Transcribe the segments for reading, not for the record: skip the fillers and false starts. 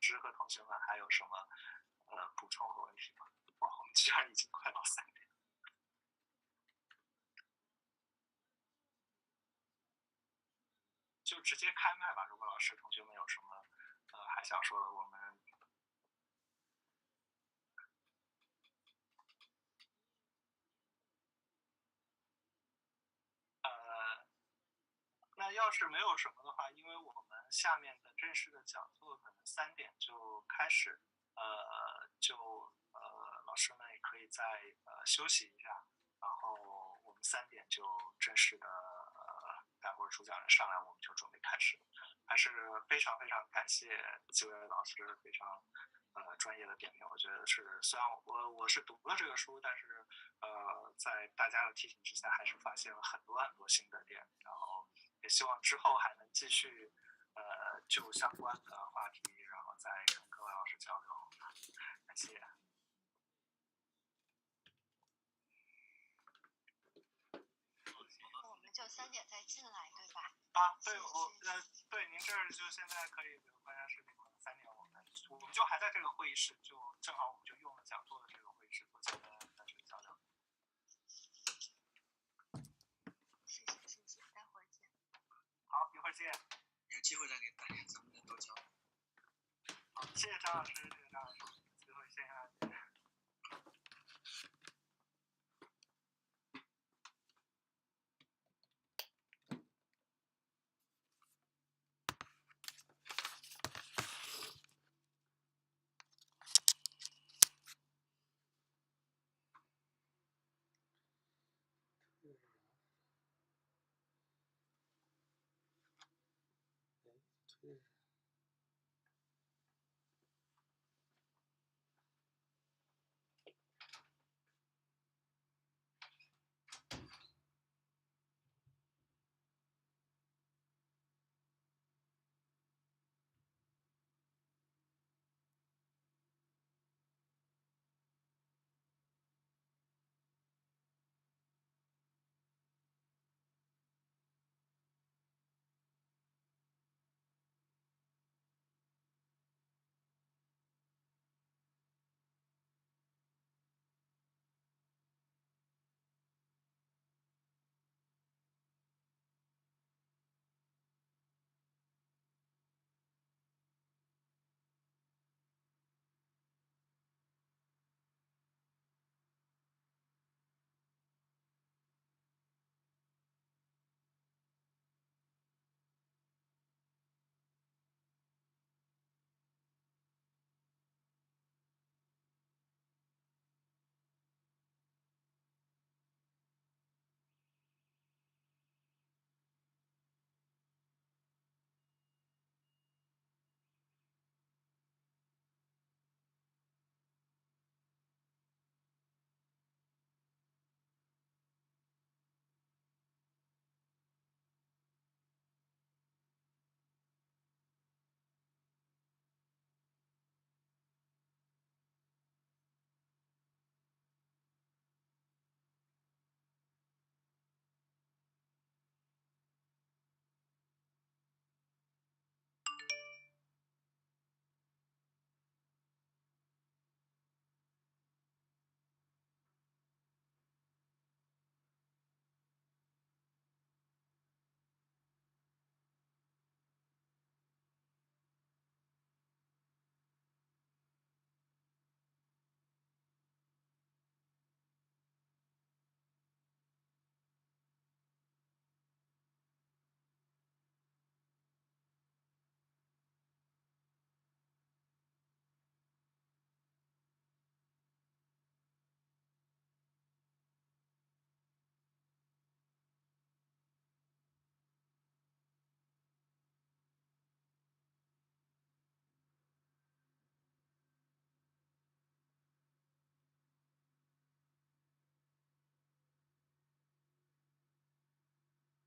师和同学们还有什么补充和问题吗？哇，我们居然已经快到3点。就直接开麦吧，如果老师同学们有什么还想说的，我们那要是没有什么的话，因为我们下面的正式的讲座可能3点就开始，老师们也可以再休息一下，然后我们3点就正式的待会儿主讲人上来，我们就准备开始。还是非常非常感谢几位老师非常专业的点评，我觉得是虽然我是读了这个书，但是在大家的提醒之下，还是发现了很多很多新的点，然后也希望之后还能继续就相关的话题，然后再跟各位老师交流。感谢。我们就3点再进来，对吧？对，对，您这儿就现在可以，比如观察视频3点，我们就还在这个会议室，就正好我们就用了讲座的这个会议室做简单的这个交流。谢谢，待会儿见。好，一会儿见。有机会再给大家咱们多交流。好，谢谢张老师，谢谢张老师，最后线下见。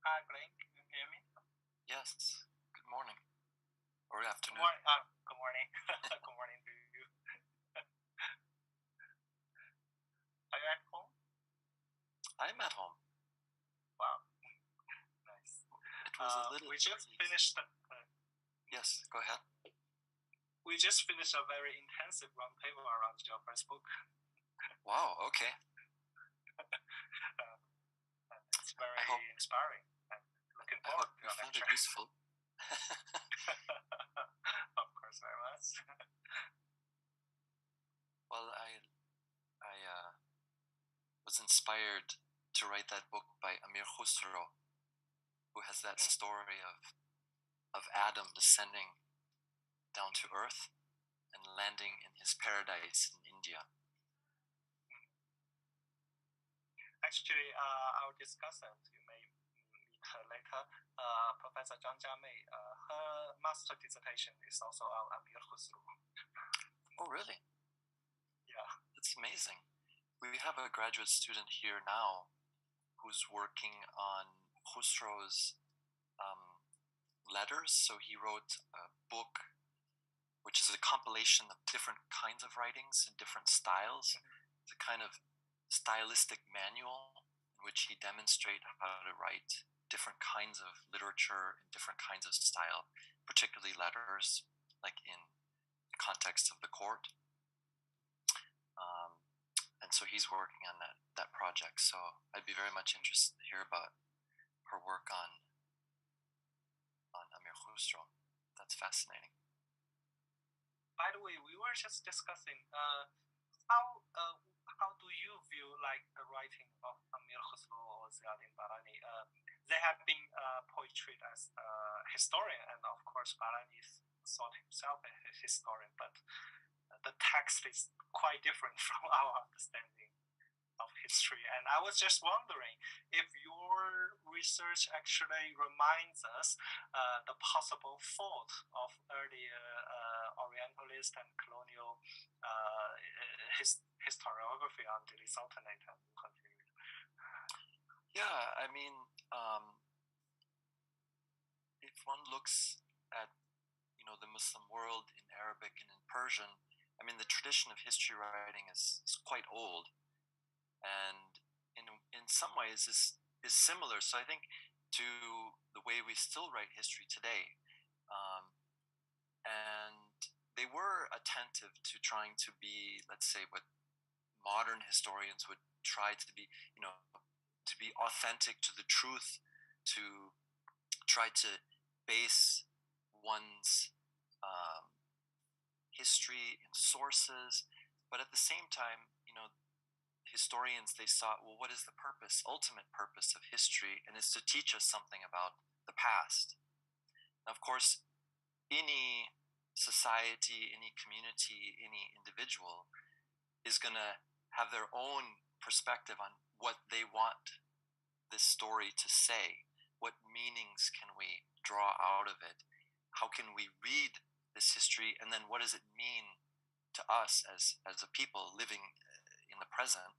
Hi, Blaine. Can you hear me? Yes. Good morning. Or afternoon. Good morning. Good morning to you. Are you at home? I'm at home. Wow. Nice. It was a little. We just finished. Yes, go ahead. we just finished a very intensive roundtable around your first book. Wow, okay. It's very inspiring. And looking I forward hope to you your found it lecture. useful. Of course, very much. Well, I was inspired to write that book by Amir Khusro, who has that story of Adam descending down to earth and landing in his paradise in India. Actually, our discussant, you may meet her later, Professor Zhang Jiamei, her master dissertation is also on Amir Khusro. Oh, really? Yeah. That's amazing. We have a graduate student here now who's working on Khusro's letters. So he wrote a book which is a compilation of different kinds of writings in different styles. It's a kind of stylistic manual in which he demonstrates how to write different kinds of literature in different kinds of style, particularly letters, like in the context of the court. And so he's working on that project. So I'd be very much interested to hear about her work on Amir Khusro. That's fascinating. By the way, we were just discussing how do you view like the writing of Amir Khusro or Ziauddin Barani? They have been portrayed as historian, and of course Barani thought himself a historian, but the text is quite different from our understanding of history. And I was just wondering if your research actually reminds us the possible fault of earlier Orientalist and colonial historiography on Delhi Sultanate and Mughal period. Yeah, I mean, if one looks at the Muslim world in Arabic and in Persian, I mean, the tradition of history writing is quite old, and in some ways is similar. So I think to the way we still write history today, and they were attentive to trying to be, let's say, what modern historians would try to be, to be authentic to the truth, to try to base one's history in sources, but at the same time, historians, they saw, well, what is the ultimate purpose of history? And it's to teach us something about the past. Now, of course, any society, any community, any individual is going to have their own perspective on what they want this story to say. What meanings can we draw out of it? How can we read this history? And then what does it mean to us as a people living in the present?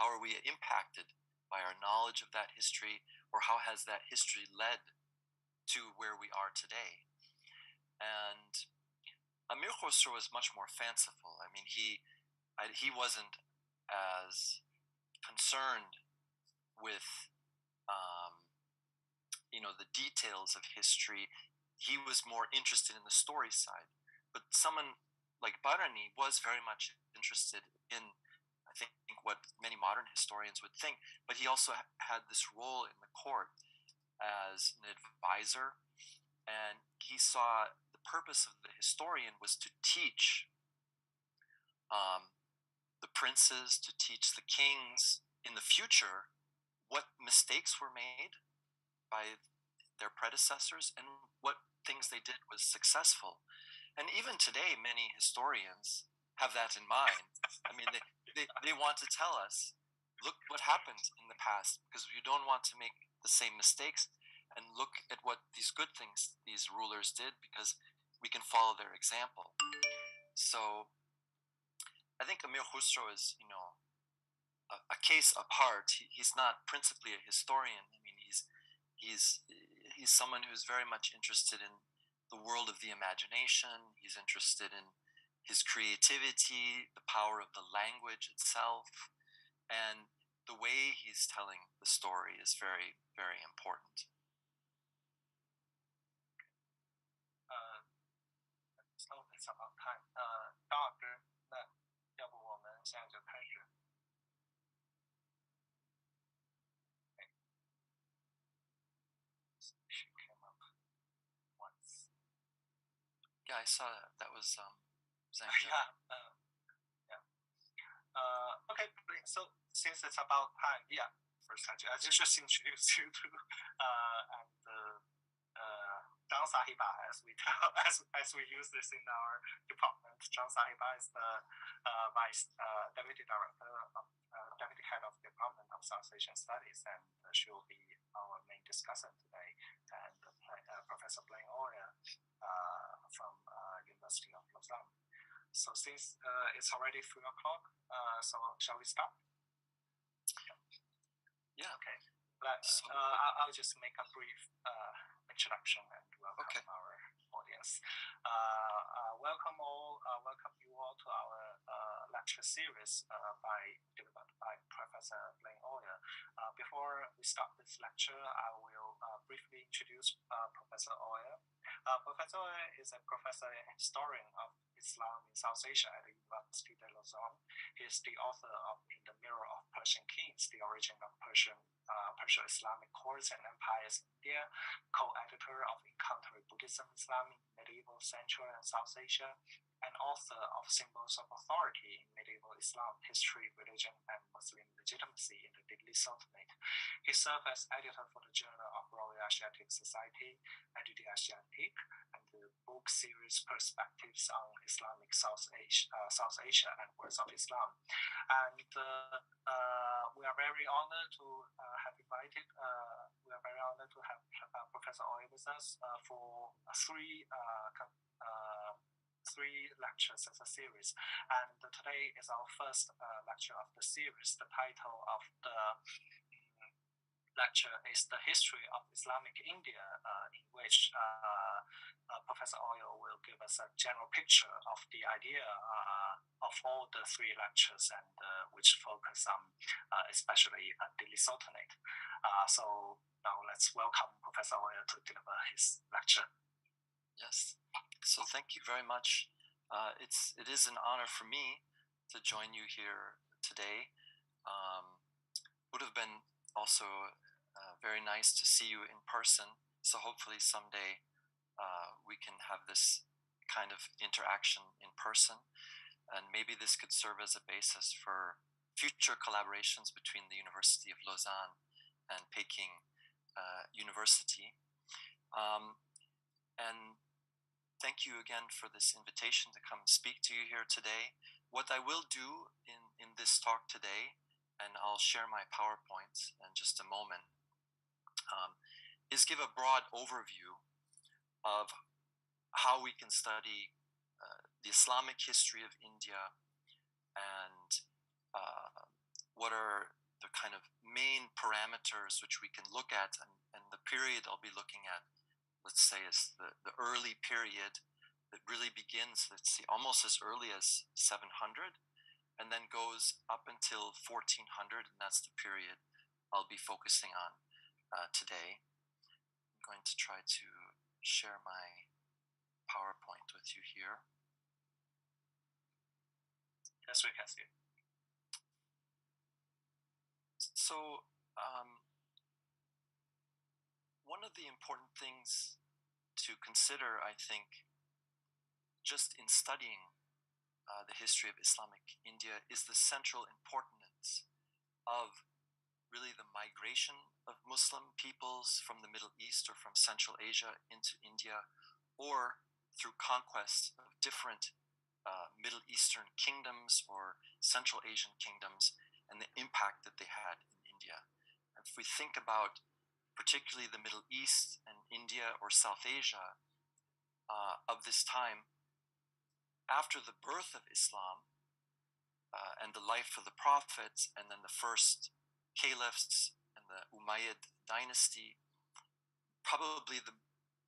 How are we impacted by our knowledge of that history, or how has that history led to where we are today? And Amir Khusro was much more fanciful. I mean, he wasn't as concerned with the details of history. He was more interested in the story side. But someone like Barani was very much interested in, I think, what many modern historians would think, but he also had this role in the court as an advisor, and he saw the purpose of the historian was to teach the princes, to teach the kings in the future what mistakes were made by their predecessors and what things they did was successful. And even today, many historians have that in mind. I mean, they want to tell us, look what happened in the past, because you don't want to make the same mistakes, and look at what these good things these rulers did, because we can follow their example. So I think Amir Khusro is, a case apart. He's not principally a historian. I mean, he's someone who's very much interested in the world of the imagination. He's interested in his creativity, the power of the language itself, and the way he's telling the story is very, very important. So time。张老师，那要不我们现在就开始。She came up once. Yeah, I saw that. That was Zhang Zheng. Yeah. Okay, so since it's about time, yeah. First, I just introduce you to John Sahiba, as we use this in our department. John Sahiba is the deputy director of deputy head of the Department of South Asian Studies, and she will be our main discussant today. And Professor Blaine Oyer from University of Lausanne. So since it's already 3 o'clock, so shall we start? Yeah. Okay. I'll just make a brief introduction and welcome our audience. Welcome you all to our lecture series delivered by Professor Blaine Oyer. Before we start this lecture, I will briefly introduce Professor Oyer. Professor Oyer is a professor and historian of Islam in South Asia at the University of Lausanne. He is the author of In the Mirror of Persian Kings, The Origin of Perso-Islamic Courts and Empires in India, co-editor of Encountering Buddhism Islam in Medieval Central and South Asia, and author of Symbols of Authority in Medieval Islam, History, Religion, and Muslim Legitimacy in the Delhi Sultanate. He served as editor for the Journal of Royal Asiatic Society, Edité Asiatique, and the book series Perspectives on Islamic South Asia and Words of Islam. And we are very honored to have Professor Oyer with us for three lectures as a series, and today is our first lecture of the series. The title of the lecture is The History of Islamic India, in which Professor Oyer will give us a general picture of the idea of all the three lectures, and which focus on especially Delhi Sultanate. So now let's welcome Professor Oyer to deliver his lecture. Yes. So thank you very much. It is an honor for me to join you here today. Would have been also very nice to see you in person. So hopefully someday we can have this kind of interaction in person, and maybe this could serve as a basis for future collaborations between the University of Lausanne and Peking University. And thank you again for this invitation to come speak to you here today. What I will do in this talk today, and I'll share my PowerPoint in just a moment, is give a broad overview of how we can study the Islamic history of India, and what are the kind of main parameters which we can look at, and the period I'll be looking at, let's say, is the early period that really begins, let's see, almost as early as 700, and then goes up until 1400, and that's the period I'll be focusing on today. I'm going to try to share my PowerPoint with you here. Yes, we can see. So, one of the important things to consider, I think, just in studying the history of Islamic India, is the central importance of really the migration of Muslim peoples from the Middle East or from Central Asia into India, or through conquest of different Middle Eastern kingdoms or Central Asian kingdoms, and the impact that they had in India. And if we think about particularly the Middle East and India or South Asia of this time, after the birth of Islam and the life of the prophets, and then the first caliphs and the Umayyad dynasty, probably the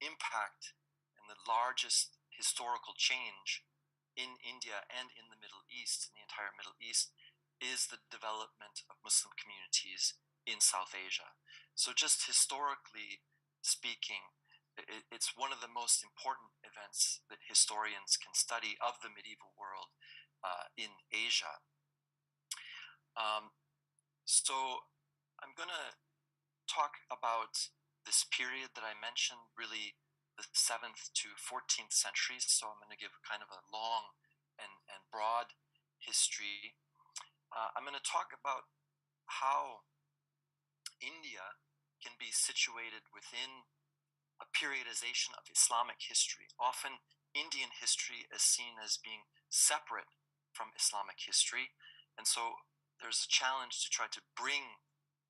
impact and the largest historical change in India and in the Middle East, in the entire Middle East, is the development of Muslim communities in South Asia. So just historically speaking, it's one of the most important events that historians can study of the medieval world in Asia. So I'm going to talk about this period that I mentioned, really the 7th to 14th centuries. So I'm going to give kind of a long and broad history. I'm going to talk about how India can be situated within a periodization of Islamic history. Often Indian history is seen as being separate from Islamic history. And so there's a challenge to try to bring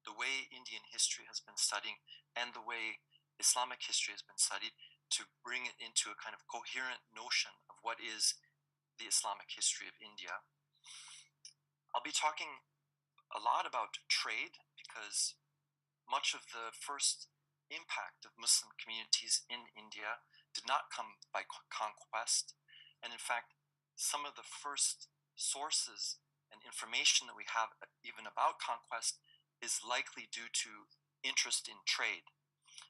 the way Indian history has been studied and the way Islamic history has been studied, to bring it into a kind of coherent notion of what is the Islamic history of India. I'll be talking a lot about trade, because much of the first impact of Muslim communities in India did not come by conquest. And in fact, some of the first sources and information that we have even about conquest is likely due to interest in trade.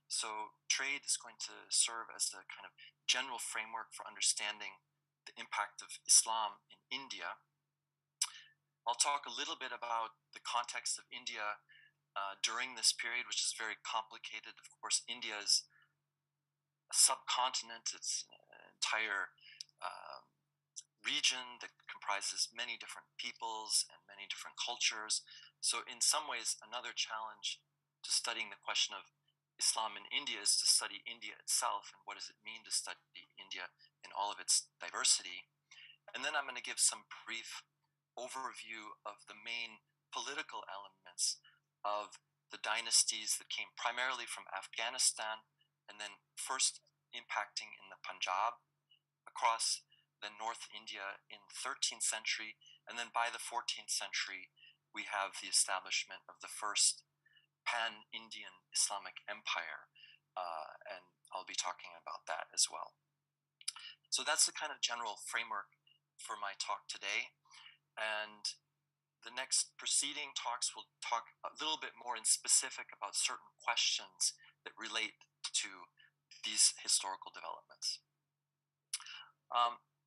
So trade is going to serve as a kind of general framework for understanding the impact of Islam in India. I'll talk a little bit about the context of India during this period, which is very complicated. Of course, India is a subcontinent. It's an entire region that comprises many different peoples and many different cultures. So in some ways, another challenge to studying the question of Islam in India is to study India itself, and what does it mean to study India in all of its diversity. And then I'm going to give some brief overview of the main political elements of the dynasties that came primarily from Afghanistan, and then first impacting in the Punjab, across the North India in the 13th century, and then by the 14th century, we have the establishment of the first pan-Indian Islamic empire, and I'll be talking about that as well. So that's the kind of general framework for my talk today, and the next preceding talks will talk a little bit more in specific about certain questions that relate to these historical developments.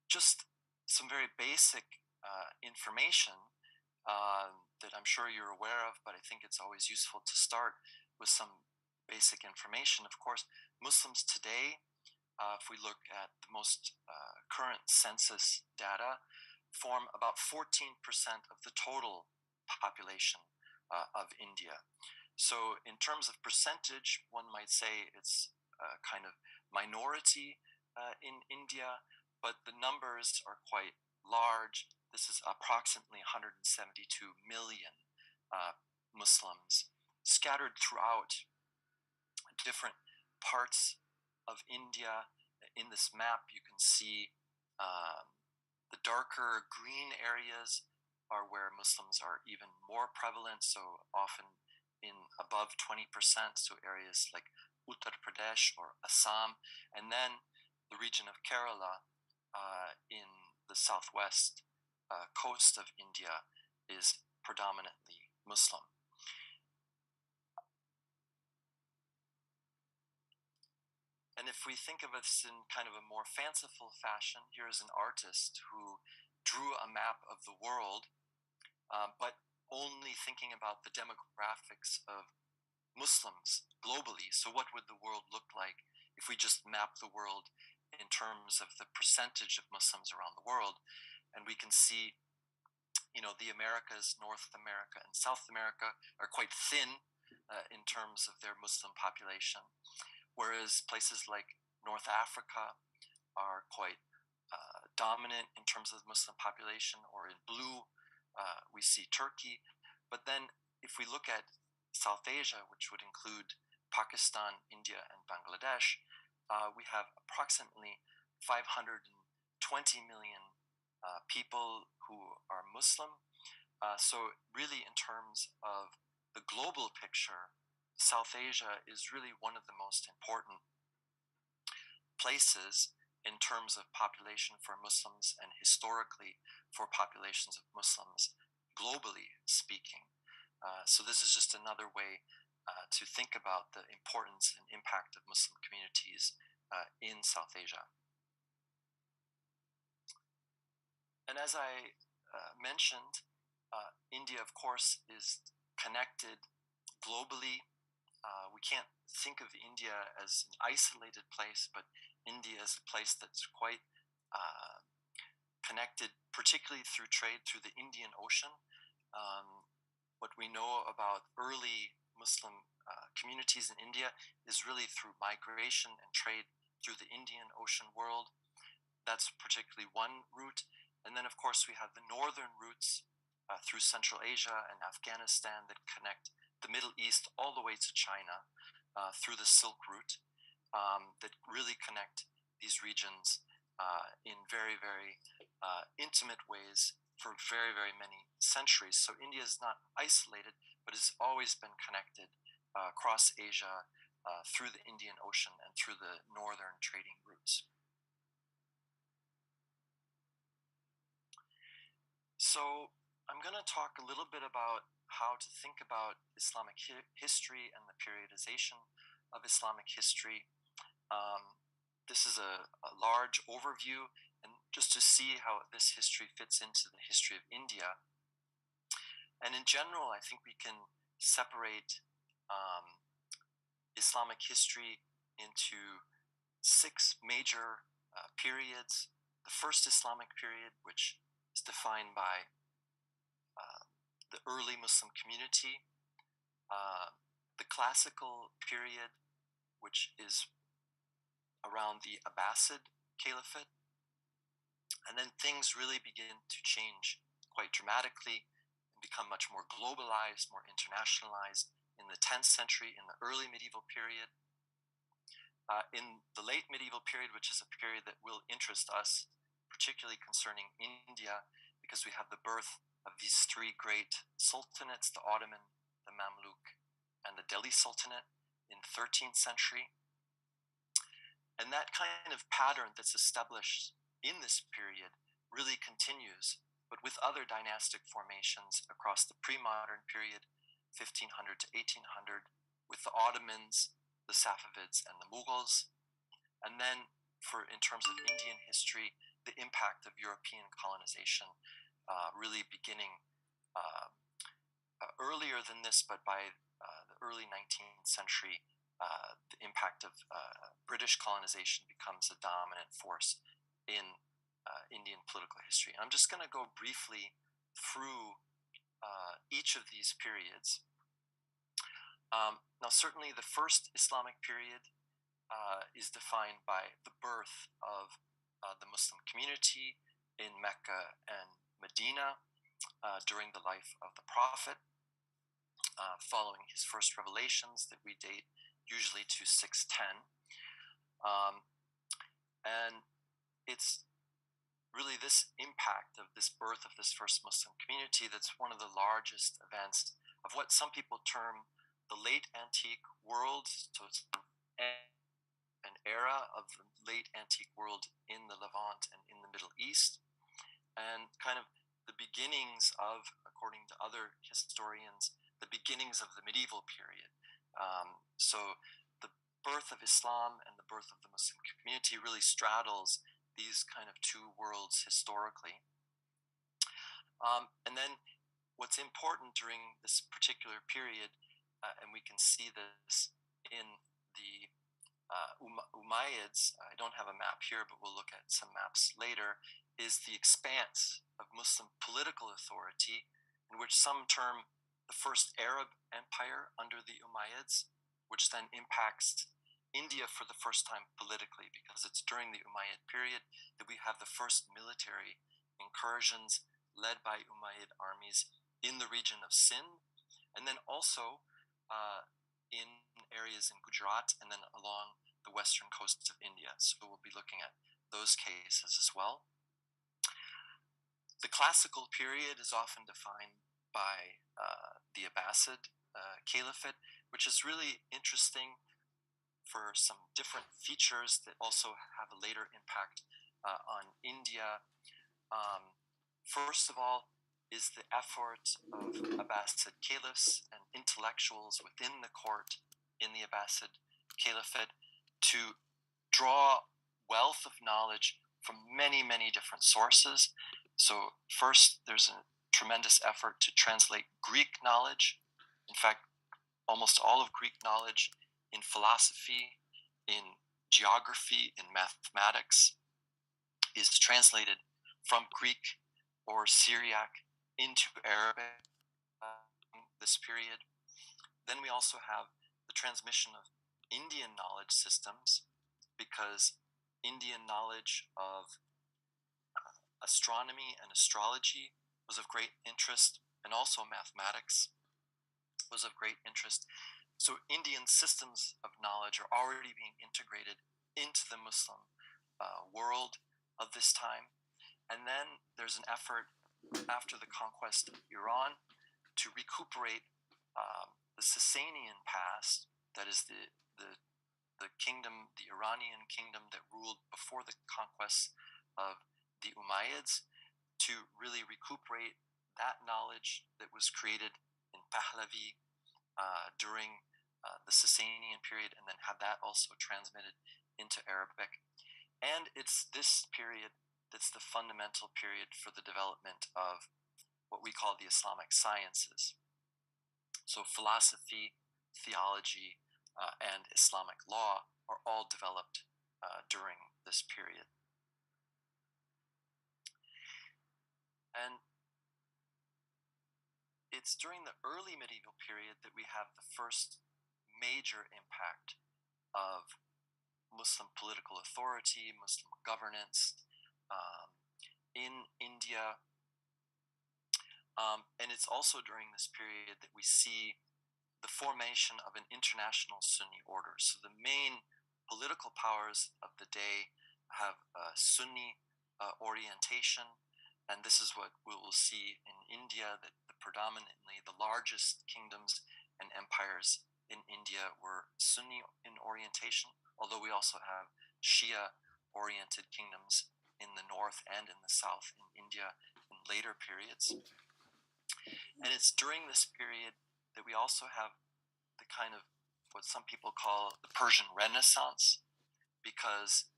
Just some very basic information that I'm sure you're aware of, but I think it's always useful to start with some basic information. Of course, Muslims today, if we look at the most current census data, form about 14% of the total population of India. So in terms of percentage, one might say it's a kind of minority in India, but the numbers are quite large. This is approximately 172 million Muslims scattered throughout different parts of India. In this map, you can see the darker green areas are where Muslims are even more prevalent, so often in above 20%, so areas like Uttar Pradesh or Assam, and then the region of Kerala in the southwest coast of India is predominantly Muslim. And if we think of this in kind of a more fanciful fashion, here is an artist who drew a map of the world, but only thinking about the demographics of Muslims globally. So what would the world look like if we just map the world in terms of the percentage of Muslims around the world? And we can see, the Americas, North America and South America are quite thin in terms of their Muslim population, whereas places like North Africa are quite dominant in terms of the Muslim population, or in blue we see Turkey. But then if we look at South Asia, which would include Pakistan, India, and Bangladesh, we have approximately 520 million people who are Muslim. So really, in terms of the global picture, South Asia is really one of the most important places in terms of population for Muslims, and historically for populations of Muslims globally speaking. So this is just another way to think about the importance and impact of Muslim communities in South Asia. And as I mentioned, India, of course, is connected globally. We can't think of India as an isolated place, but India is a place that's quite connected, particularly through trade through the Indian Ocean. What we know about early Muslim communities in India is really through migration and trade through the Indian Ocean world. That's particularly one route. And then, of course, we have the northern routes through Central Asia and Afghanistan that connect the Middle East all the way to China through the Silk Route that really connect these regions in very, very intimate ways for very, very many centuries. So India is not isolated, but has always been connected across Asia through the Indian Ocean and through the northern trading routes. So I'm going to talk a little bit about how to think about Islamic history and the periodization of Islamic history. This is a large overview, and just to see how this history fits into the history of India. And in general, I think we can separate Islamic history into 6 major periods. The first Islamic period, which is defined by the early Muslim community, the classical period, which is around the Abbasid Caliphate, and then things really begin to change quite dramatically and become much more globalized, more internationalized in the 10th century, in the early medieval period. In the late medieval period, which is a period that will interest us, particularly concerning India, because we have the birth of these 3 great sultanates, the Ottoman, the Mamluk, and the Delhi Sultanate in the 13th century. And that kind of pattern that's established in this period really continues, but with other dynastic formations across the pre-modern period, 1500 to 1800, with the Ottomans, the Safavids, and the Mughals. And then, in terms of Indian history, the impact of European colonization really beginning earlier than this, but by the early 19th century, the impact of British colonization becomes a dominant force in Indian political history. I'm just going to go briefly through each of these periods. Now, certainly the first Islamic period is defined by the birth of the Muslim community in Mecca and Medina during the life of the Prophet, following his first revelations that we date usually to 610. And it's really this impact of this birth of this first Muslim community that's one of the largest events of what some people term the late antique world. So it's an era of the late antique world in the Levant and in the Middle East, and kind of the beginnings of, according to other historians, the beginnings of the medieval period. So the birth of Islam and the birth of the Muslim community really straddles these kind of 2 worlds historically. And then what's important during this particular period, and we can see this in the Umayyads, I don't have a map here, but we'll look at some maps later, is the expanse of Muslim political authority, in which some term the first Arab empire under the Umayyads, which then impacts India for the first time politically, because it's during the Umayyad period that we have the first military incursions led by Umayyad armies in the region of Sindh, and then also in areas in Gujarat and then along the western coasts of India. So we'll be looking at those cases as well. The classical period is often defined by the Abbasid Caliphate, which is really interesting for some different features that also have a later impact on India. First of all, is the effort of Abbasid caliphs and intellectuals within the court in the Abbasid Caliphate to draw wealth of knowledge from many, many different sources. So first, there's a tremendous effort to translate Greek knowledge. In fact, almost all of Greek knowledge in philosophy, in geography, in mathematics is translated from Greek or Syriac into Arabic this period. Then we also have the transmission of Indian knowledge systems, because Indian knowledge of astronomy and astrology was of great interest, and also mathematics was of great interest. So Indian systems of knowledge are already being integrated into the Muslim world of this time. And then there's an effort after the conquest of Iran to recuperate the Sasanian past, that is the kingdom, the Iranian kingdom that ruled before the conquest of the Umayyads, to really recuperate that knowledge that was created in Pahlavi during the Sasanian period, and then have that also transmitted into Arabic. And it's this period that's the fundamental period for the development of what we call the Islamic sciences. So philosophy, theology, and Islamic law are all developed during this period. And it's during the early medieval period that we have the first major impact of Muslim political authority, Muslim governance in India. And it's also during this period that we see the formation of an international Sunni order. So the main political powers of the day have a Sunni orientation, and this is what we will see in India, that predominantly the largest kingdoms and empires in India were Sunni in orientation, although we also have Shia-oriented kingdoms in the north and in the south in India in later periods. And it's during this period that we also have the kind of what some people call the Persian Renaissance, because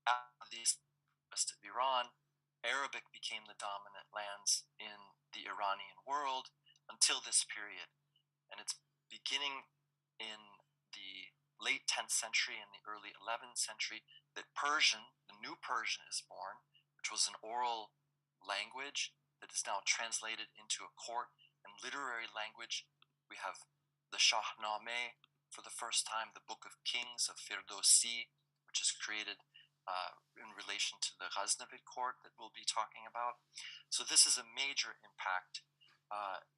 after the conquest of Iran, Arabic became the dominant lands in the Iranian world until this period. And it's beginning in the late 10th century and the early 11th century that Persian, the new Persian, is born, which was an oral language that is now translated into a court and literary language. We have the Shahnameh for the first time, the Book of Kings of Firdausi, which is created in relation to the Ghaznavid court that we'll be talking about. So this is a major impact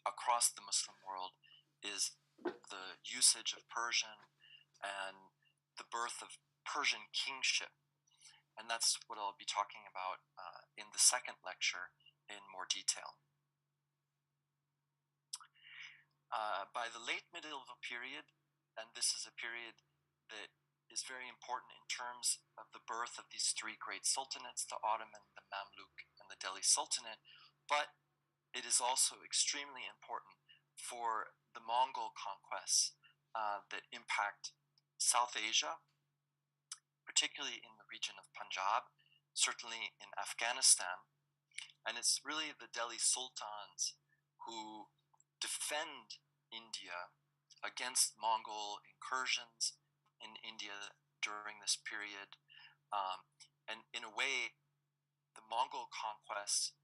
across the Muslim world, is the usage of Persian and the birth of Persian kingship. And that's what I'll be talking about in the second lecture in more detail. By the late medieval period, and this is a period that is very important in terms of the birth of these three great sultanates, the Ottoman, the Mamluk, and the Delhi Sultanate, but it is also extremely important for the Mongol conquests that impact South Asia, particularly in the region of Punjab, certainly in Afghanistan. And it's really the Delhi Sultans who defend India against Mongol incursions in India during this period. And in a way, the Mongol conquests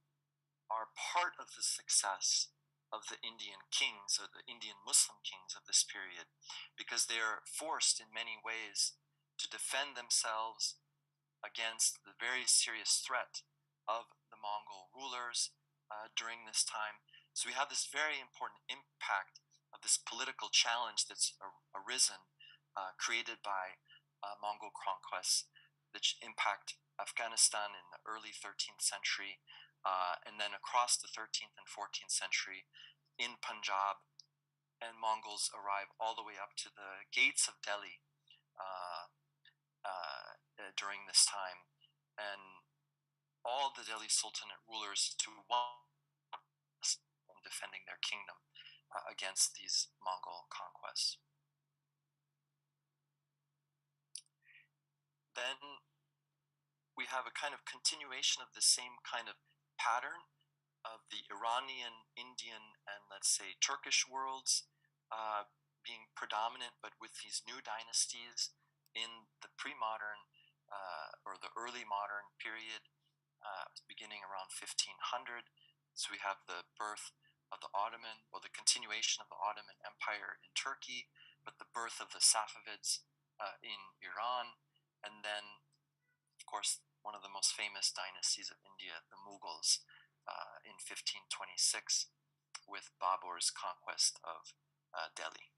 are part of the success of the Indian kings, or the Indian Muslim kings of this period, because they are forced in many ways to defend themselves against the very serious threat of the Mongol rulers during this time. So we have this very important impact of this political challenge that's arisen, created by Mongol conquests, that impact Afghanistan in the early 13th century, and then across the 13th and 14th century in Punjab, and Mongols arrive all the way up to the gates of Delhi during this time. And all the Delhi Sultanate rulers, to one, defending their kingdom against these Mongol conquests. Then we have a kind of continuation of the same kind of pattern of the Iranian, Indian, and let's say Turkish worlds being predominant, but with these new dynasties in the pre-modern or the early modern period, beginning around 1500. So we have the birth of the Ottoman, or the continuation of the Ottoman Empire in Turkey, but the birth of the Safavids in Iran, and then, of course, one of the most famous dynasties of India, the Mughals, in 1526, with Babur's conquest of Delhi.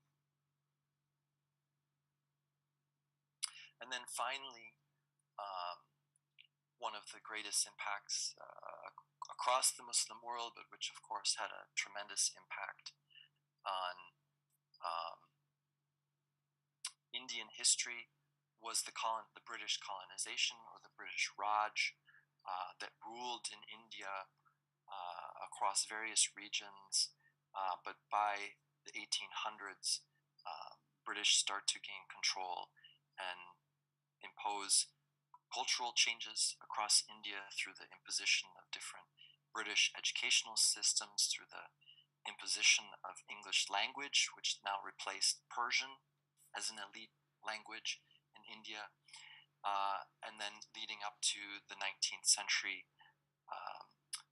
And then finally, one of the greatest impacts across the Muslim world, but which of course had a tremendous impact on Indian history, was the British colonization, or the British Raj, that ruled in India across various regions. But by the 1800s, British start to gain control and impose cultural changes across India through the imposition of different British educational systems, through the imposition of English language, which now replaced Persian as an elite language in India, and then leading up to the 19th century,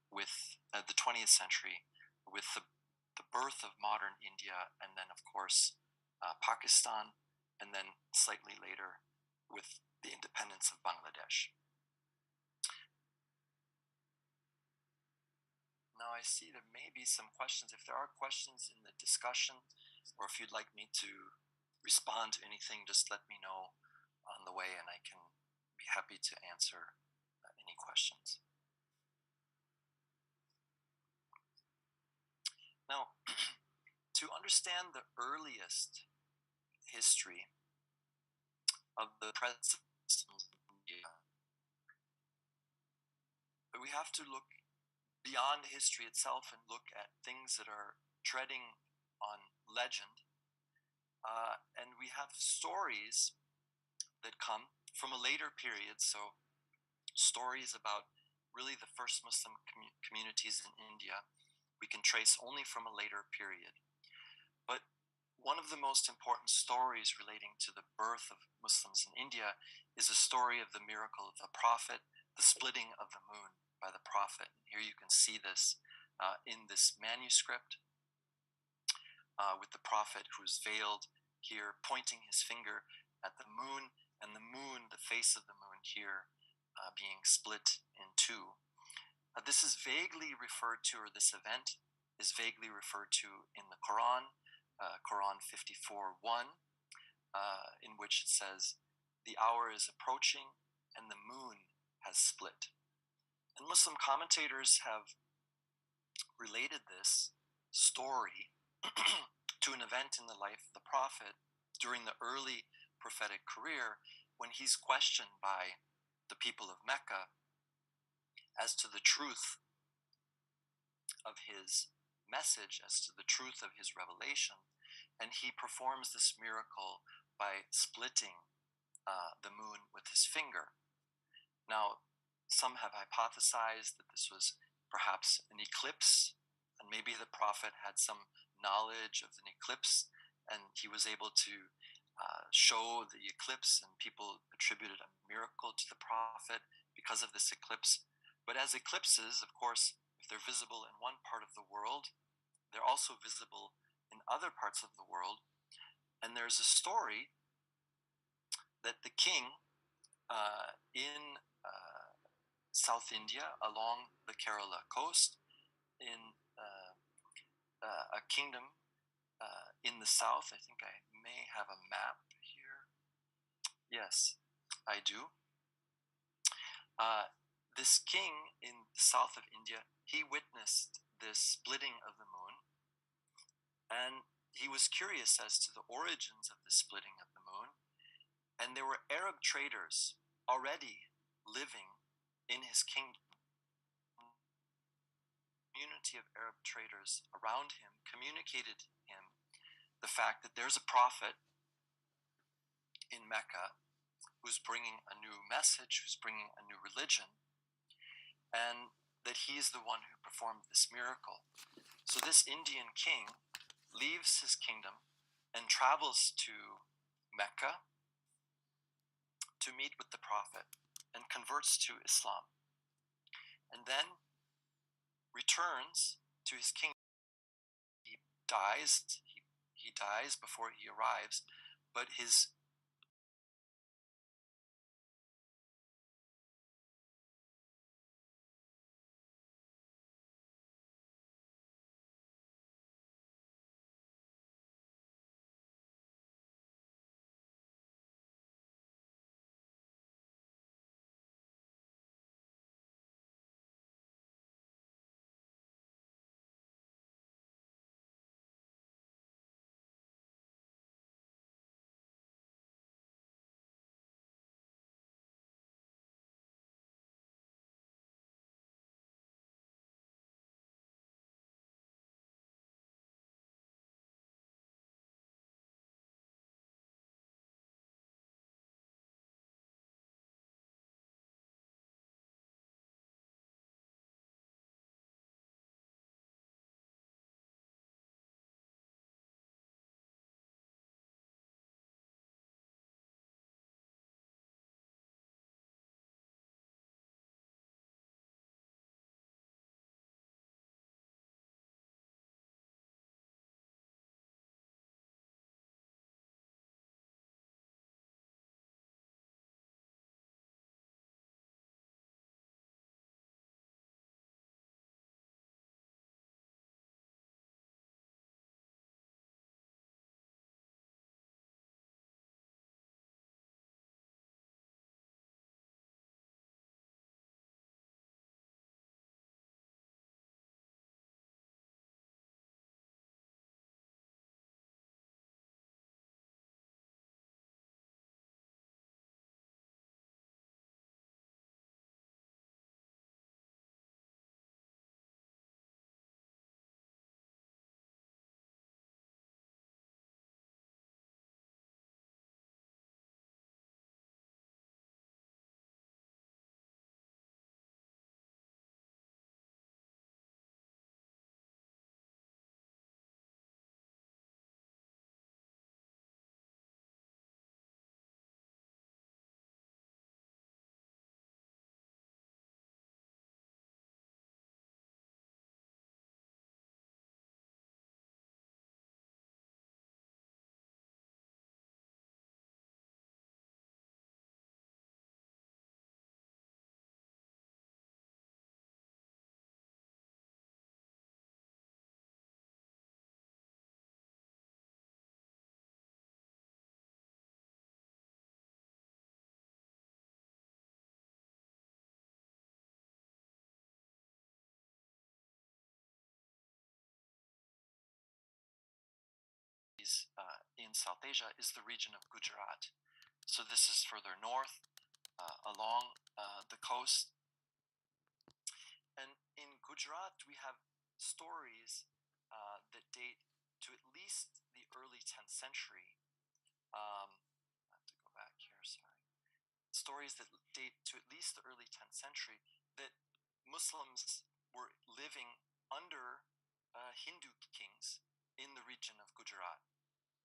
with the 20th century, with the birth of modern India, and then of course Pakistan, and then slightly later with the independence of Bangladesh. Now I see there may be some questions. If there are questions in the discussion, or if you'd like me to respond to anything, just let me know on the way, and I can be happy to answer any questions. Now, to understand the earliest history of the present systems in India, we have to look beyond history itself and look at things that are treading on legend. And we have stories that come from a later period, so stories about really the first Muslim communities in India we can trace only from a later period. But one of the most important stories relating to the birth of Muslims in India is a story of the miracle of the Prophet, the splitting of the moon by the Prophet. And here you can see this in this manuscript with the Prophet who's veiled here, pointing his finger at the moon, and the moon, the face of the moon here, being split in two. This is vaguely referred to, or this event is vaguely referred to in the Quran, Quran 54:1, in which it says, "The hour is approaching and the moon has split." And Muslim commentators have related this story to an event in the life of the Prophet during the early prophetic career, when he's questioned by the people of Mecca as to the truth of his message, as to the truth of his revelation, and he performs this miracle by splitting the moon with his finger. Now, some have hypothesized that this was perhaps an eclipse, and maybe the Prophet had some knowledge of an eclipse, and he was able to show the eclipse, and people attributed a miracle to the Prophet because of this eclipse. But as eclipses, of course, if they're visible in one part of the world, they're also visible in other parts of the world. And there's a story that the king in South India, along the Kerala coast, in a kingdom in the south, I think I may have a map here. Yes, I do. This king in the south of India, he witnessed this splitting of the moon, and he was curious as to the origins of the splitting of the moon. And there were Arab traders already living in his kingdom, community community of Arab traders around him communicated him the fact that there's a prophet in Mecca who's bringing a new message, who's bringing a new religion, and that he is the one who performed this miracle. So this Indian king leaves his kingdom and travels to Mecca to meet with the prophet and converts to Islam, and then returns to his kingdom. He dies. He dies before he arrives, but his in South Asia is the region of Gujarat. So this is further north along the coast. And in Gujarat, we have stories that date to at least the early 10th century. I have to go back here, sorry. Stories that date to at least the early 10th century that Muslims were living under Hindu kings in the region of Gujarat.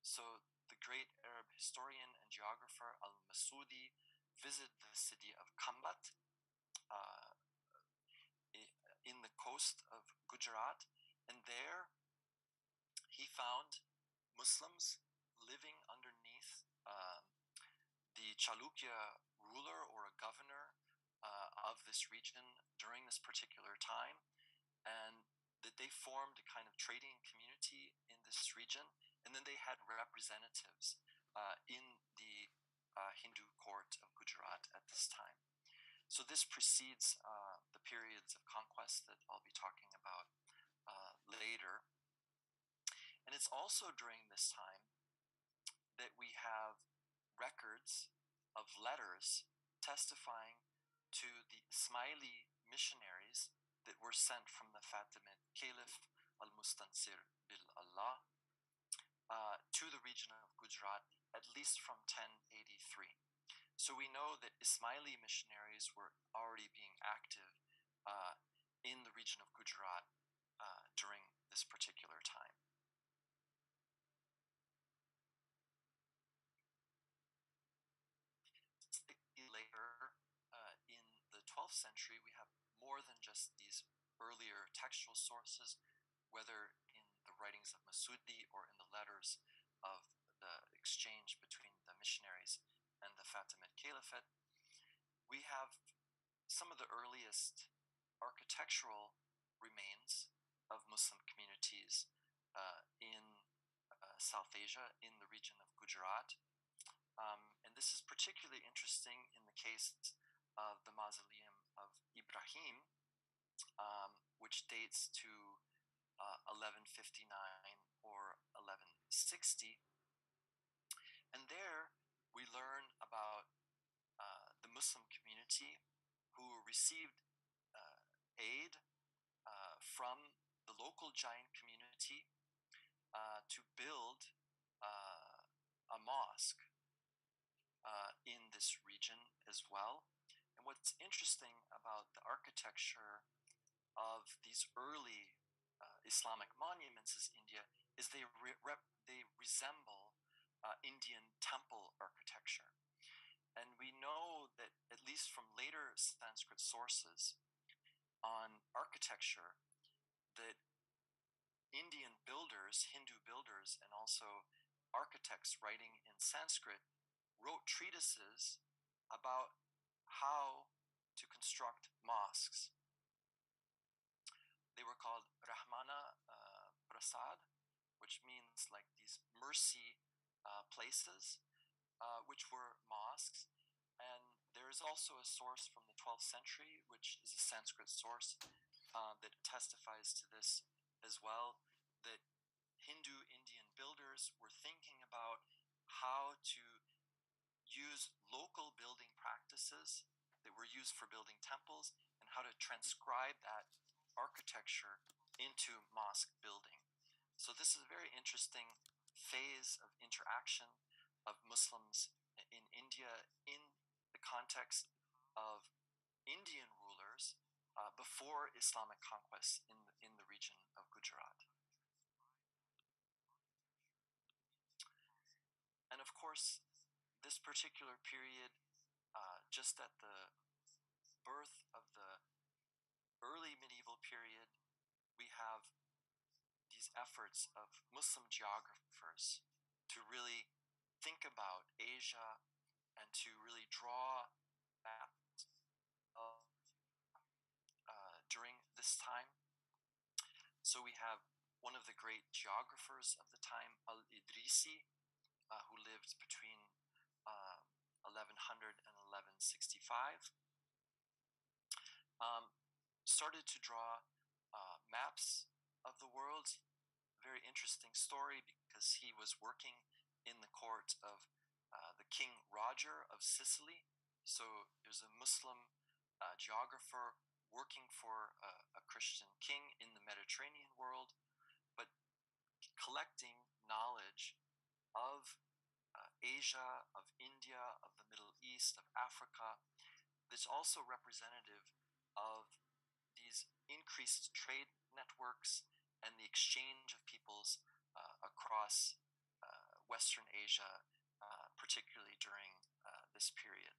So the great Arab historian and geographer al-Masudi visited the city of Kambat in the coast of Gujarat, and there he found Muslims living underneath the Chalukya ruler or a governor of this region during this particular time, and that they formed a kind of trading community in this region, and then they had representatives in the Hindu court of Gujarat at this time. So this precedes the periods of conquest that I'll be talking about later. And it's also during this time that we have records of letters testifying to the Ismaili missionaries that were sent from the Fatimid Caliph al-Mustansir bil-Allah to the region of Gujarat, at least from 1083. So we know that Ismaili missionaries were already being active in the region of Gujarat during this particular time. Later, in the 12th century, we have more than just these earlier textual sources, whether in the writings of Masudi or in the letters of the exchange between the missionaries and the Fatimid Caliphate. We have some of the earliest architectural remains of Muslim communities in South Asia, in the region of Gujarat. And this is particularly interesting in the case of the mausoleum of Ibrahim, which dates to 1159 or 1160. And there we learn about the Muslim community who received aid from the local Jain community to build a mosque in this region as well. And what's interesting about the architecture of these early Islamic monuments in India is they resemble Indian temple architecture. And we know that, at least from later Sanskrit sources on architecture, that Indian builders, Hindu builders, and also architects writing in Sanskrit wrote treatises about how to construct mosques. They were called Rahmana Prasad, which means like these mercy places, which were mosques. And there is also a source from the 12th century, which is a Sanskrit source that testifies to this as well, that Hindu Indian builders were thinking about how to use local building practices that were used for building temples and how to transcribe that architecture into mosque building. So this is a very interesting phase of interaction of Muslims in India in the context of Indian rulers before Islamic conquest in the region of Gujarat. And of course, this particular period, just at the birth of the early medieval period, we have these efforts of Muslim geographers to really think about Asia and to really draw maps during this time. So we have one of the great geographers of the time, Al-Idrisi, who lived between 1100 and 1165, started to draw maps of the world. Very interesting story, because he was working in the court of the King Roger of Sicily. So there's a Muslim geographer working for a Christian king in the Mediterranean world, but collecting knowledge of Asia, of India, of the Middle East, of Africa, that's also representative of these increased trade networks and the exchange of peoples across Western Asia, particularly during this period.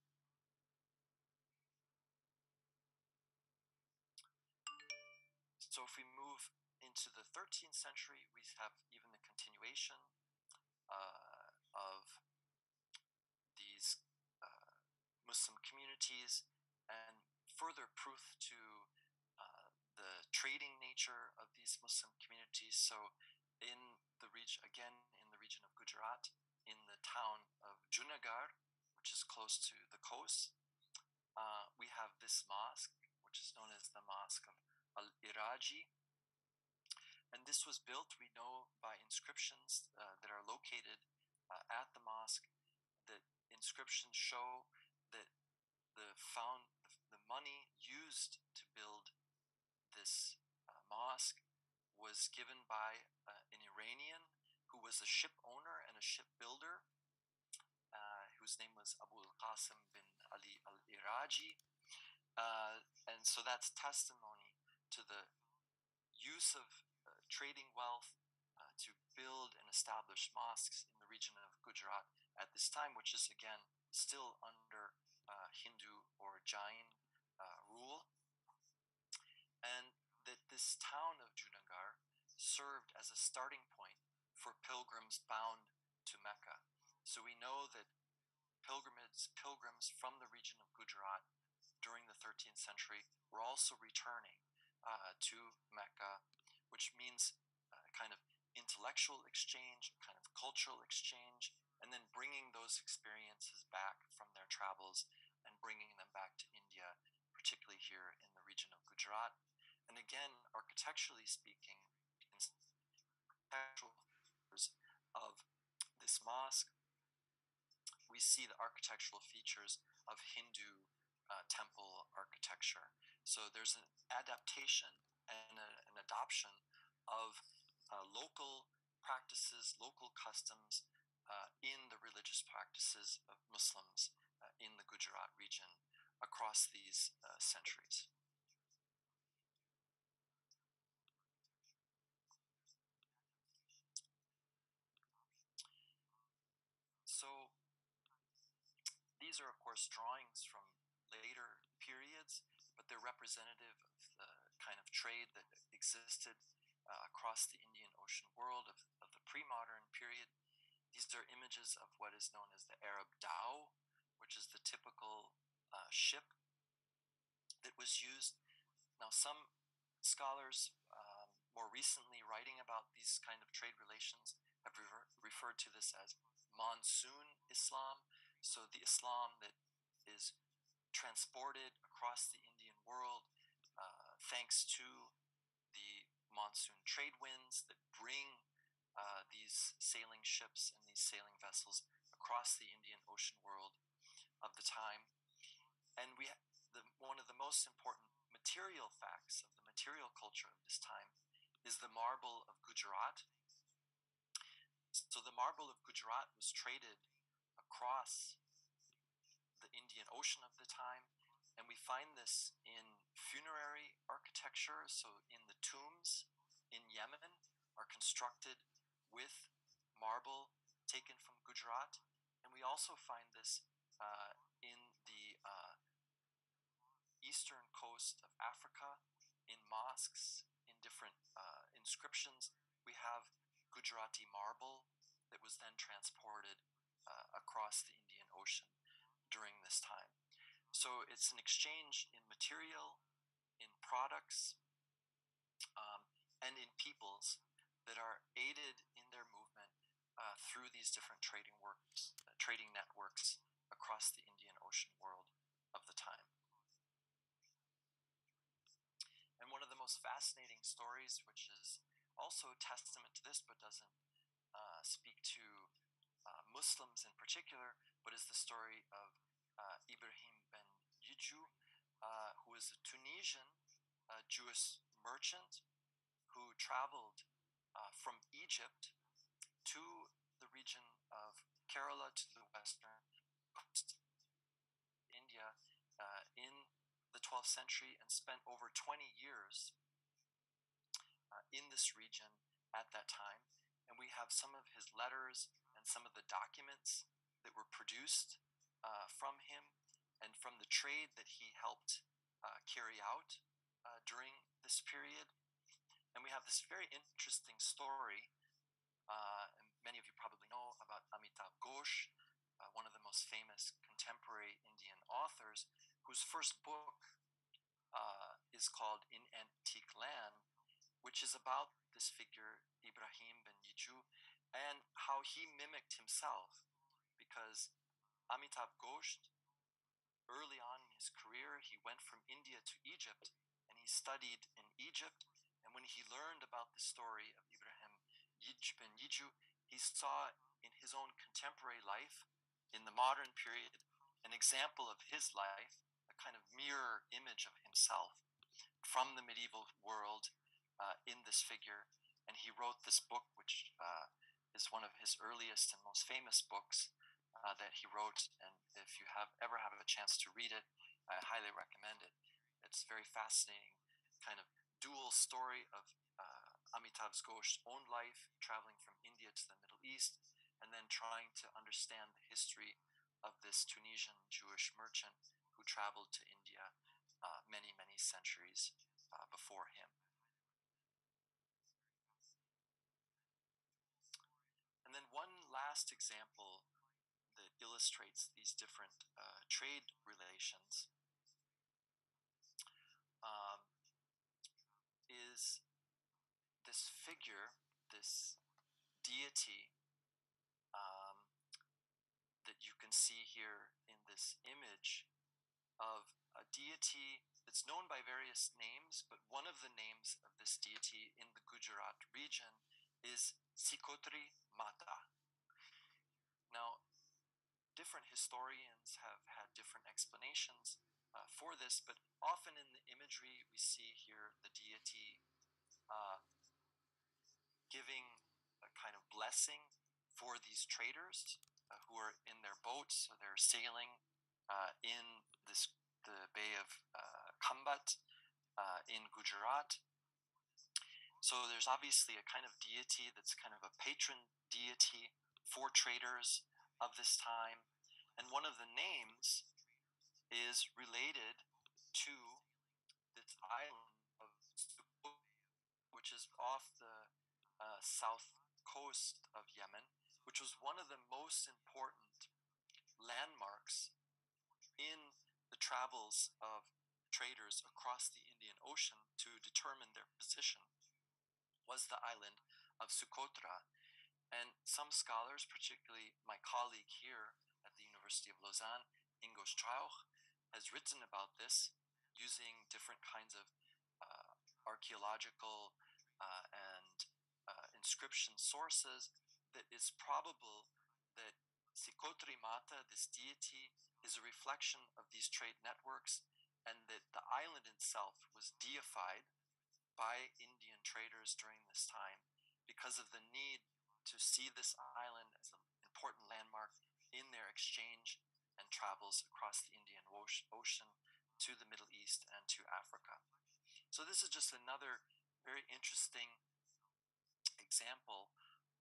So if we move into the 13th century, we have even the continuation of these Muslim communities, and further proof to the trading nature of these Muslim communities. So in the region, again, in the region of Gujarat, in the town of Junagadh, which is close to the coast, we have this mosque, which is known as the Mosque of Al-Iraji. And this was built, we know, by inscriptions that are located at the mosque. The inscriptions show that the money used to build was given by an Iranian who was a ship owner and a shipbuilder, whose name was Abu al-Qasim bin Ali al-Iraji. And so that's testimony to the use of trading wealth to build and establish mosques in the region of Gujarat at this time, which is again still under Hindu or Jain rule. And that this town of Junagadh served as a starting point for pilgrims bound to Mecca. So we know that pilgrims from the region of Gujarat during the 13th century were also returning to Mecca, which means kind of intellectual exchange, kind of cultural exchange, and then bringing those experiences back from their travels and bringing them back to India, particularly here in the region of Gujarat. And again, architecturally speaking, in architectural features of this mosque, we see the architectural features of Hindu temple architecture. So there's an adaptation and an adoption of local practices, local customs in the religious practices of Muslims in the Gujarat region across these centuries. So these are, of course, drawings from later periods, but they're representative of the kind of trade that existed across the Indian Ocean world of the pre-modern period. These are images of what is known as the Arab dhow, which is the typical ship that was used. Now, some scholars more recently writing about these kind of trade relations have referred to this as monsoon Islam. So the Islam that is transported across the Indian world thanks to the monsoon trade winds that bring these sailing ships and these sailing vessels across the Indian Ocean world of the time. And one of the most important material facts of the material culture of this time is the marble of Gujarat. So the marble of Gujarat was traded across the Indian Ocean of the time, and we find this in funerary architecture. So in the tombs in Yemen are constructed with marble taken from Gujarat, and we also find this in the eastern coast of Africa, in mosques, in different inscriptions. We have Gujarati marble that was then transported across the Indian Ocean during this time. So it's an exchange in material, in products, and in peoples that are aided in their movement through these different trading networks across the Indian Ocean world of the time. And one of the most fascinating stories, which is also a testament to this, but doesn't speak to Muslims in particular, but is the story of Ibrahim ben Yiju, who is a Tunisian Jewish merchant who traveled from Egypt to the region of Kerala, to the western coast of India in the 12th century, and spent over 20 years in this region at that time. And we have some of his letters and some of the documents that were produced from him and from the trade that he helped carry out during this period. And we have this very interesting story, and many of you probably know about Amitav Ghosh, one of the most famous contemporary Indian authors, whose first book is called In Antique Land, which is about this figure, Ibrahim ben Yiju, and how he mimicked himself. Because Amitav Ghosh, early on in his career, he went from India to Egypt, and he studied in Egypt. And when he learned about the story of Ibrahim ben Yiju, he saw in his own contemporary life, in the modern period, an example of his life, a kind of mirror image of himself from the medieval world, in this figure, and he wrote this book, which is one of his earliest and most famous books that he wrote. And if you ever have a chance to read it, I highly recommend it. It's very fascinating, kind of dual story of Amitabh Ghosh's own life, traveling from India to the Middle East, and then trying to understand the history of this Tunisian Jewish merchant who traveled to India many, many centuries before him. And then one last example that illustrates these different trade relations is this figure, this deity that you can see here in this image of a deity that's known by various names, but one of the names of this deity in the Gujarat region is Sikotri Mata. Now, different historians have had different explanations for this, but often in the imagery we see here the deity giving a kind of blessing for these traders who are in their boats, so they're sailing in the Bay of Kambat in Gujarat. So there's obviously a kind of deity that's kind of a patron deity for traders of this time. And one of the names is related to this island of Sukhothra, which is off the south coast of Yemen, which was one of the most important landmarks in the travels of traders across the Indian Ocean to determine their position, was the island of Sukhothra. And some scholars, particularly my colleague here at the University of Lausanne, Ingo Strauch, has written about this using different kinds of archaeological and inscription sources, that it's probable that Sikotri Mata, this deity, is a reflection of these trade networks, and that the island itself was deified by Indian traders during this time because of the need to see this island as an important landmark in their exchange and travels across the Indian Ocean to the Middle East and to Africa. So this is just another very interesting example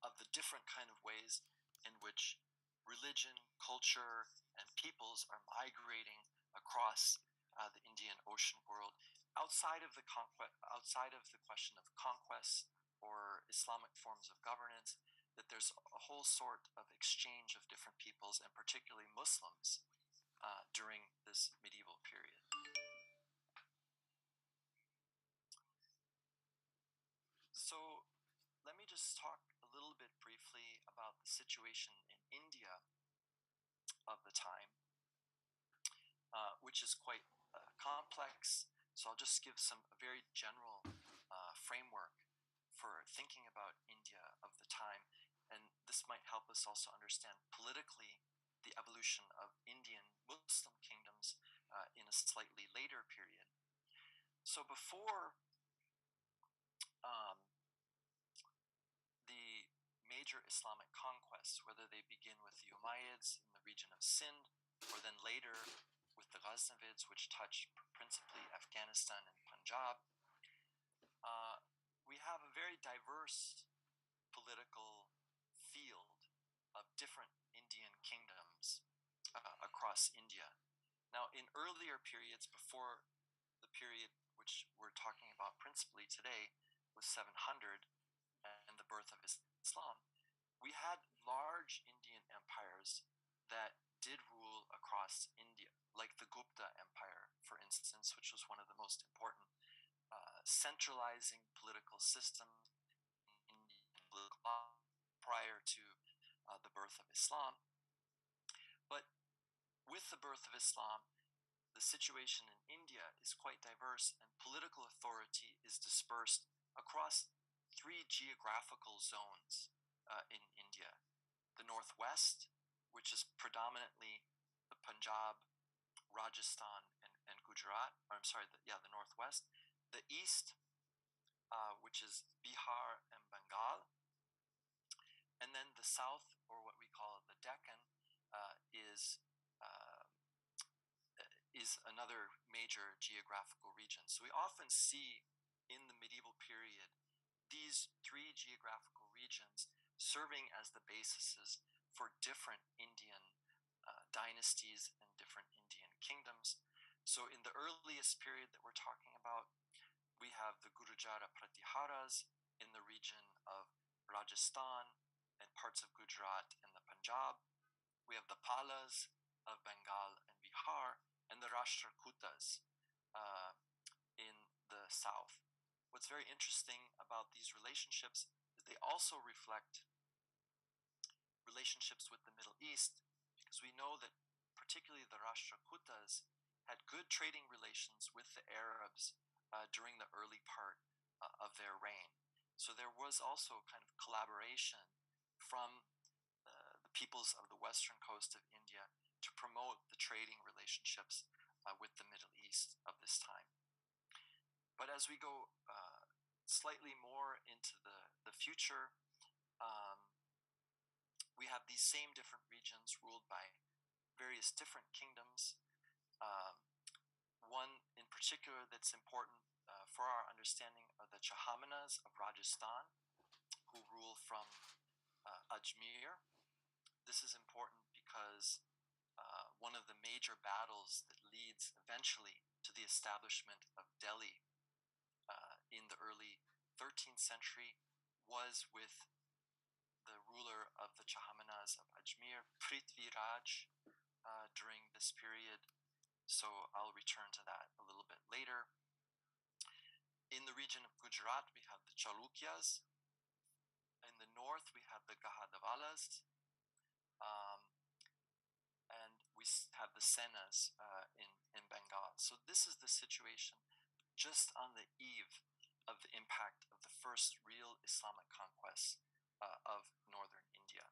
of the different kind of ways in which religion, culture, and peoples are migrating across the Indian Ocean world outside of the question of conquest or Islamic forms of governance, that there's a whole sort of exchange of different peoples, and particularly Muslims, during this medieval period. So let me just talk a little bit briefly about the situation in India of the time, which is quite complex. So I'll just give a very general framework for thinking about India of the time, and this might help us also understand politically the evolution of Indian Muslim kingdoms in a slightly later period. So before the major Islamic conquests, whether they begin with the Umayyads in the region of Sindh, or then later with the Ghaznavids, which touched principally Afghanistan and Punjab, we have a very diverse political field of different Indian kingdoms across India. Now, in earlier periods, before the period which we're talking about principally today, was 700 and the birth of Islam, we had large Indian empires that did rule across India, like the Gupta Empire, for instance, which was one of the most important centralizing political systems in India prior to the birth of Islam. But with the birth of Islam, the situation in India is quite diverse, and political authority is dispersed across three geographical zones in India. The Northwest, which is predominantly the Punjab, Rajasthan, and Gujarat. The Northwest. The East, which which is Bihar and Bengal. And then the south, or what we call the Deccan, uh, is another major geographical region. So we often see in the medieval period these three geographical regions serving as the bases for different Indian dynasties and different Indian kingdoms. So in the earliest period that we're talking about, we have the Gurujara Pratiharas in the region of Rajasthan and parts of Gujarat and the Punjab. We have the Palas of Bengal and Bihar, and the Rashtrakutas in the south. What's very interesting about these relationships is they also reflect relationships with the Middle East, because we know that particularly the Rashtrakutas had good trading relations with the Arabs during the early part of their reign. So there was also kind of collaboration from the peoples of the western coast of India to promote the trading relationships with the Middle East of this time. But as we go slightly more into the future, we have these same different regions ruled by various different kingdoms. One in particular that's important for our understanding are the Chahamanas of Rajasthan, who rule from Ajmer. This is important because one of the major battles that leads eventually to the establishment of Delhi in the early 13th century was with the ruler of the Chahamanas of Ajmer, Prithviraj, during this period. So I'll return to that a little bit later. In the region of Gujarat, we have the Chalukyas. In the north, we have the Gahadavalas. And we have the Senas in Bengal. So this is the situation just on the eve of the impact of the first real Islamic conquest of northern India.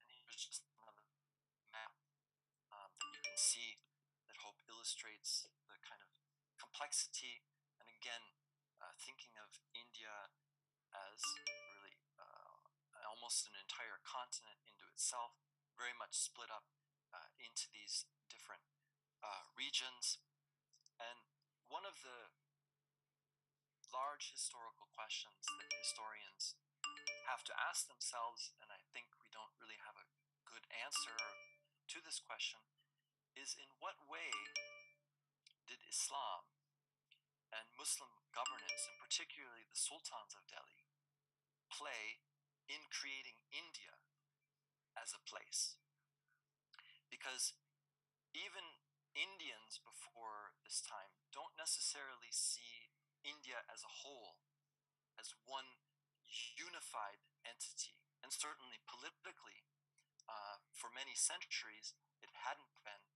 And here's just another map that you can see that hope illustrates the kind of complexity. And again, thinking of India as really almost an entire continent into itself, very much split up into these different regions. And one of the large historical questions that historians have to ask themselves, and I think we don't really have a good answer to this question, is in what way did Islam and Muslim governance, and particularly the sultans of Delhi, play in creating India as a place? Because even Indians before this time don't necessarily see India as a whole, as one unified entity. And certainly politically, for many centuries, it hadn't been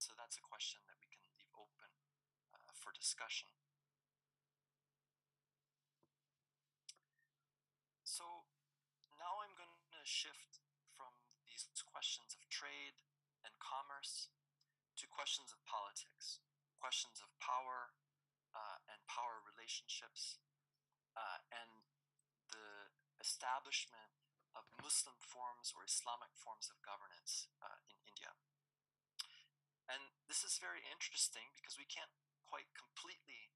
so that's a question that we can leave open for discussion. So now I'm going to shift from these questions of trade and commerce to questions of politics, questions of power and power relationships, and the establishment of Muslim forms or Islamic forms of governance in India. And this is very interesting because we can't quite completely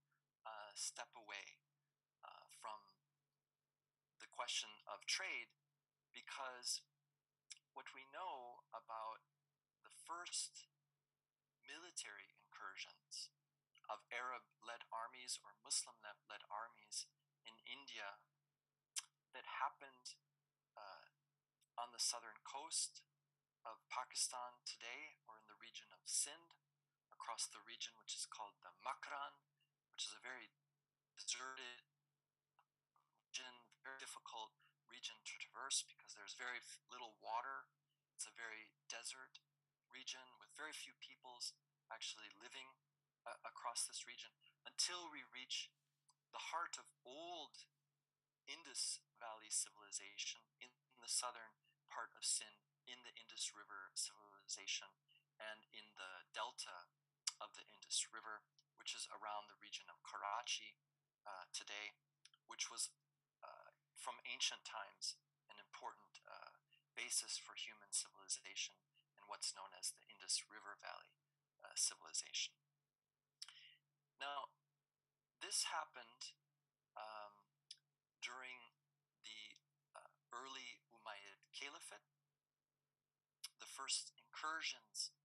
step away from the question of trade, because what we know about the first military incursions of Arab-led armies or Muslim-led armies happened on the southern coast of Pakistan today, or in the region of Sindh, across the region which is called the Makran, which is a very deserted region, very difficult region to traverse because there's very little water. It's a very desert region with very few peoples actually living across this region, until we reach the heart of old Indus Valley civilization in the southern part of Sindh, in the Indus River civilization, and in the delta of the Indus River, which is around the region of Karachi today, which was from ancient times an important basis for human civilization in what's known as the Indus River Valley civilization. Now, this happened during the early Umayyad Caliphate. The first incursions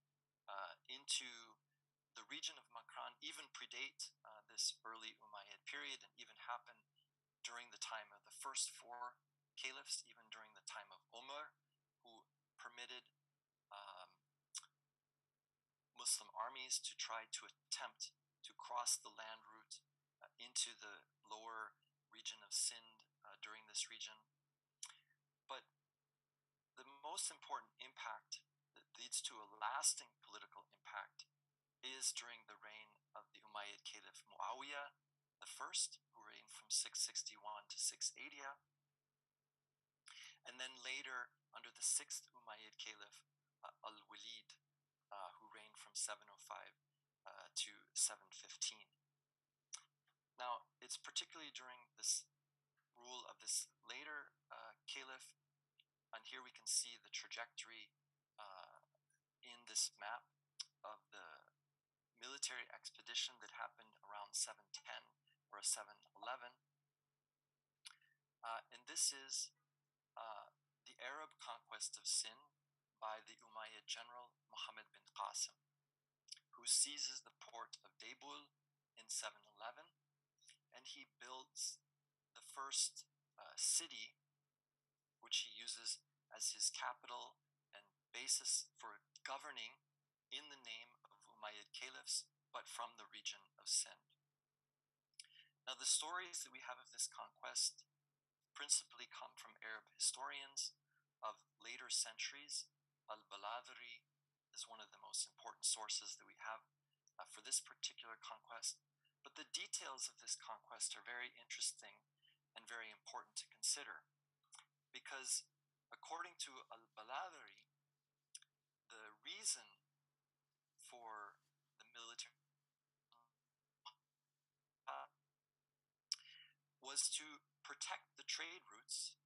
into the region of Makran even predate this early Umayyad period, and even happen during the time of the first four caliphs, even during the time of Umar, who permitted Muslim armies to try to attempt to cross the land route into the lower region of Sindh during this region. But the most important impact that leads to a lasting political impact is during the reign of the Umayyad Caliph Muawiyah the first, who reigned from 661 to 680, and then later under the sixth Umayyad Caliph Al-Walid, who reigned from 705 to 715. Now, it's particularly during this rule of this later caliph, and here we can see the trajectory in this map of the military expedition that happened around 710 or 711. And this is the Arab conquest of Sindh by the Umayyad general Muhammad bin Qasim, who seizes the port of Daybul in 711, and he builds the first city, which he uses as his capital and basis for governing in the name of Umayyad caliphs, but from the region of Sindh. Now, the stories that we have of this conquest principally come from Arab historians of later centuries. Al-Baladhari is one of the most important sources that we have for this particular conquest. But the details of this conquest are very interesting and very important to consider, because according to Al-Baladhari, the reason for the military was to protect the trade routes